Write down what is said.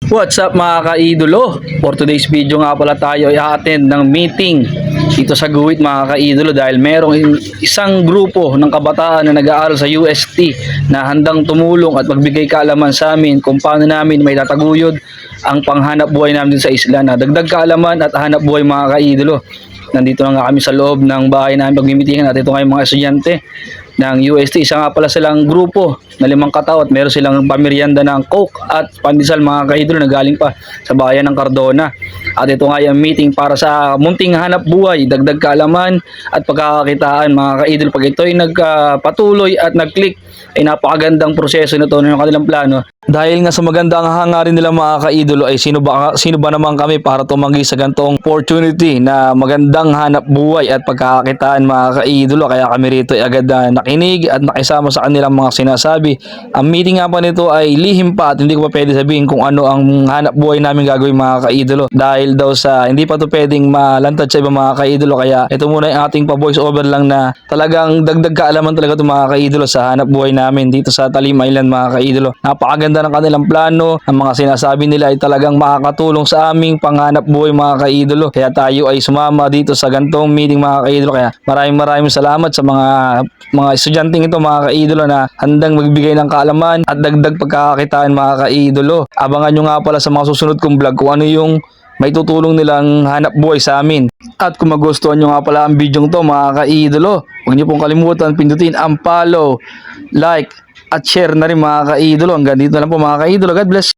What's up mga kaidolo? For today's video nga pala tayo ay attend ng meeting dito sa Guhit mga kaidolo dahil merong isang grupo ng kabataan na nag-aaral sa UST na handang tumulong at magbigay kaalaman sa amin kung paano namin may tataguyod ang panghanap buhay namin dito sa isla na dagdag kaalaman at hanap buhay mga kaidolo. Nandito na nga kami sa loob ng bahay namin pagmimitingan at ito nga yung mga estudyante ng UST. Isa nga pala silang grupo na 5 katao at meron silang pamiryanda ng Coke at pandesal mga kaidolo na galing pa sa bayan ng Cardona. At ito nga yung meeting para sa munting hanap buhay, dagdag kaalaman at pagkakakitaan mga kaidolo. Pag ito ay nagpatuloy at nag-click ay napakagandang proseso na ito ng kanilang plano. Dahil nga sa magandang hangarin nila mga kaidolo ay sino ba naman kami para tumanggi sa gantong opportunity na magandang hanap buhay at pagkakakitaan mga kaidolo. Kaya kami rito ay agad nakinig at nakisama sa kanilang mga sinasabi. Ang meeting nga pa nito ay lihim pa at hindi ko pa pwede sabihin kung ano ang hanap buhay namin gagawin mga kaidolo. Dahil daw sa hindi pa to pwedeng malantad sa ibang mga kaidolo. Kaya ito muna yung ating pa voice over lang na talagang dagdag kaalaman talaga ito mga kaidolo sa hanap buhay namin dito sa Talim Island mga kaidolo. Napakaganda ng kanilang plano. Ang mga sinasabi nila ay talagang makakatulong sa aming panghanap buhay mga kaidolo. Kaya tayo ay sumama dito sa gantong meeting mga kaidolo. Kaya maraming salamat sa mga estudyanteng ito mga kaidolo na handang magbigay ng kaalaman at dagdag pagkakakitaan mga kaidolo. Abangan nyo nga pala sa mga susunod kong vlog kung ano yung may tutulong nilang hanap buhay sa amin. At kung magustuhan nyo nga pala ang video to mga kaidolo, huwag nyo pong kalimutan pindutin ang follow, like, at share na rin mga kaidolo. Hanggang dito na lang po mga kaidolo. God bless.